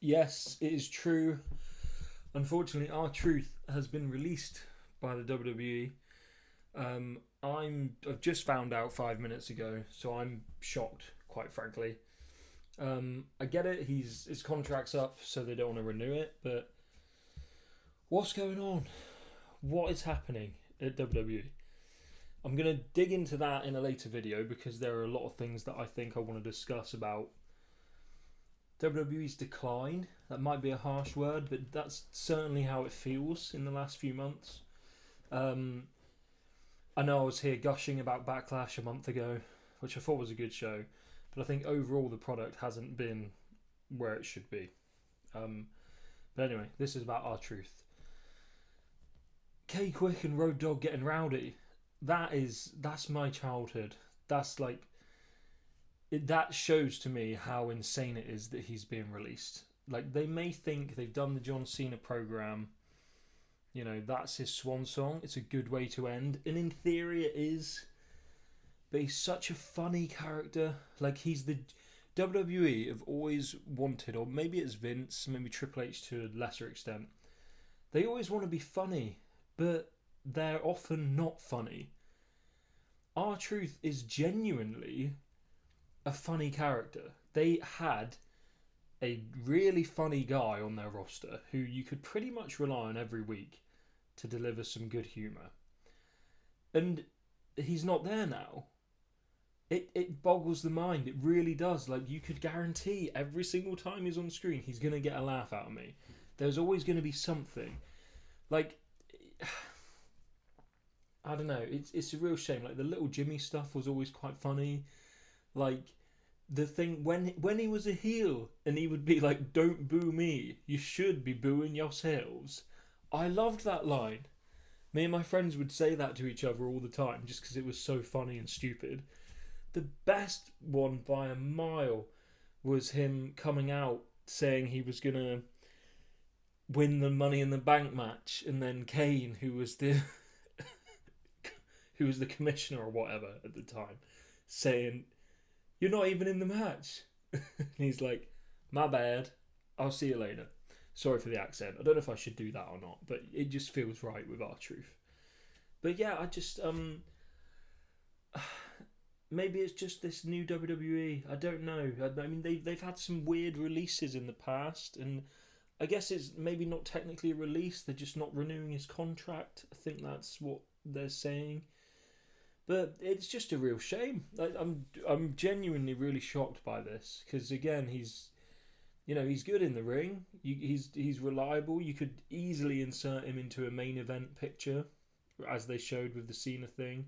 Yes, it is true. Unfortunately, R-Truth has been released by the WWE. I've just found out 5 minutes ago, so I'm shocked, quite frankly. I get it. His contract's up, so they don't want to renew it. But what's going on? What is happening at WWE? I'm gonna dig into that in a later video because there are a lot of things that I think I want to discuss about WWE's decline. That might be a harsh word, but that's certainly how it feels in the last few months. I know I was here gushing about Backlash a month ago, which I thought was a good show, but I think overall the product hasn't been where it should be. But anyway, this is about R-Truth. K Quick and Road Dogg getting rowdy. That's my childhood. That's like that shows to me how insane it is that he's being released. Like, they may think they've done the John Cena program, that's his swan song. It's a good way to end, and in theory it is. But he's such a funny character. Like, he's the WWE have always wanted, or maybe it's Vince, maybe Triple H to a lesser extent. They always want to be funny, but they're often not funny. R-Truth is genuinely a funny character. They had a really funny guy on their roster who you could pretty much rely on every week to deliver some good humour. And he's not there now. It boggles the mind. It really does. Like, you could guarantee every single time he's on screen, he's going to get a laugh out of me. There's always going to be something. Like, I don't know. It's a real shame. Like, the little Jimmy stuff was always quite funny. Like, the thing when he was a heel and he would be like, "Don't boo me, you should be booing yourselves." I loved that line. Me and my friends would say that to each other all the time just because it was so funny and stupid. The best one by a mile was him coming out saying he was gonna win the Money in the Bank match, and then Kane, who was the commissioner or whatever at the time, saying, "You're not even in the match." And he's like, "My bad, I'll see you later." Sorry for the accent. I don't know if I should do that or not, but it just feels right with R-Truth. But yeah, I just maybe it's just this new WWE. I don't know. I mean, they've had some weird releases in the past, and I guess it's maybe not technically a release. They're just not renewing his contract. I think that's what they're saying. But it's just a real shame. I'm genuinely really shocked by this because, again, he's good in the ring. He's reliable. You could easily insert him into a main event picture, as they showed with the Cena thing.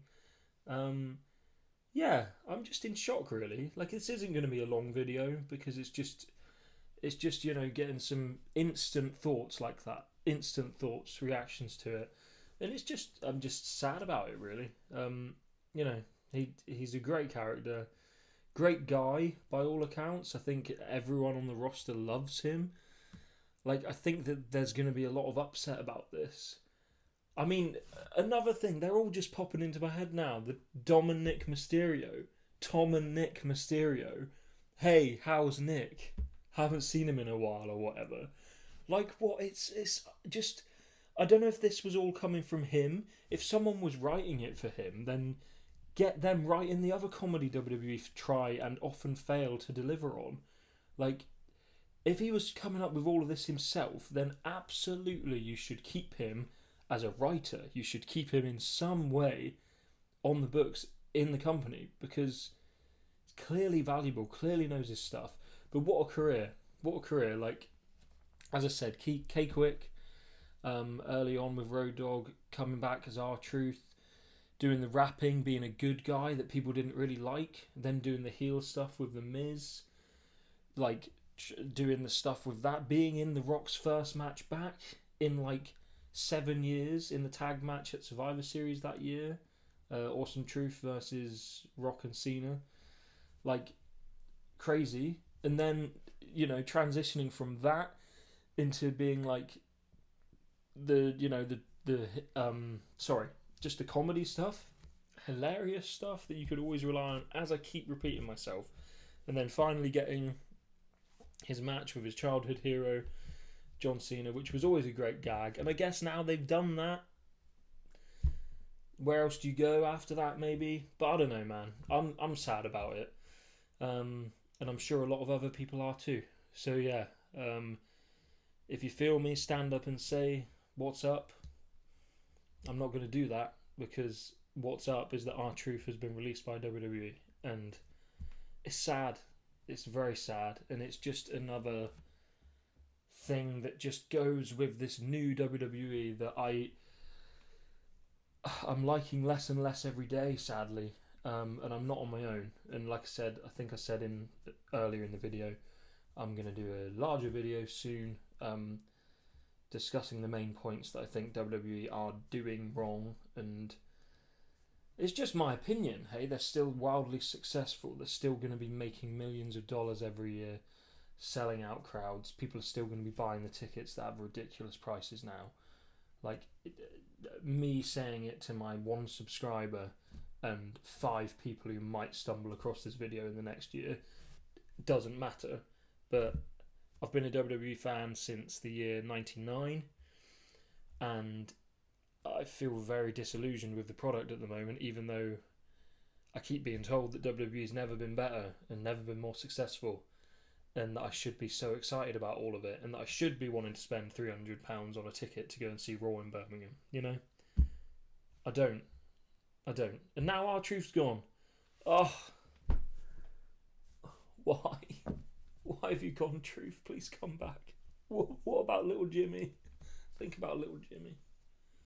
Yeah, I'm just in shock, really. Like, this isn't going to be a long video because it's just getting some instant thoughts like that, instant thoughts, reactions to it, and I'm just sad about it, really. He's a great character. Great guy, by all accounts. I think everyone on the roster loves him. Like, I think that there's going to be a lot of upset about this. I mean, another thing, they're all just popping into my head now. The Tom and Nick Mysterio. Hey, how's Nick? Haven't seen him in a while or whatever. Like, what? It's just... I don't know if this was all coming from him. If someone was writing it for him, then get them writing the other comedy WWE try and often fail to deliver on. Like, if he was coming up with all of this himself, then absolutely you should keep him as a writer. You should keep him in some way on the books in the company because he's clearly valuable, clearly knows his stuff. But what a career. What a career. Like, as I said, K Quick, early on with Road Dogg, coming back as R-Truth, doing the rapping, being a good guy that people didn't really like, then doing the heel stuff with The Miz, like, doing the stuff with that, being in The Rock's first match back in, like, 7 years, in the tag match at Survivor Series that year, Awesome Truth versus Rock and Cena, like, crazy, and then, transitioning from that into being, like, just the comedy stuff, hilarious stuff that you could always rely on, as I keep repeating myself, and then finally getting his match with his childhood hero, John Cena, which was always a great gag. And I guess now they've done that. Where else do you go after that, maybe? But I don't know, man. I'm sad about it. And I'm sure a lot of other people are too. So yeah, if you feel me, stand up and say, what's up? I'm not going to do that, because what's up is that R-Truth has been released by WWE. And it's sad. It's very sad. And it's just another thing that just goes with this new WWE that I'm liking less and less every day, sadly. And I'm not on my own. And like I said, I think I said earlier in the video, I'm going to do a larger video soon, discussing the main points that I think WWE are doing wrong. And it's just my opinion. Hey, they're still wildly successful. They're still going to be making millions of dollars every year, selling out crowds. People are still going to be buying the tickets that have ridiculous prices now. Like, me saying it to my one subscriber and 5 people who might stumble across this video in the next year doesn't matter. But I've been a WWE fan since the year 99, and I feel very disillusioned with the product at the moment, even though I keep being told that WWE has never been better and never been more successful, and that I should be so excited about all of it, and that I should be wanting to spend £300 on a ticket to go and see Raw in Birmingham, you know? I don't. And now R-Truth's gone. Oh. Why? Why have you gone, Truth? Please come back. What about little Jimmy? Think about little Jimmy.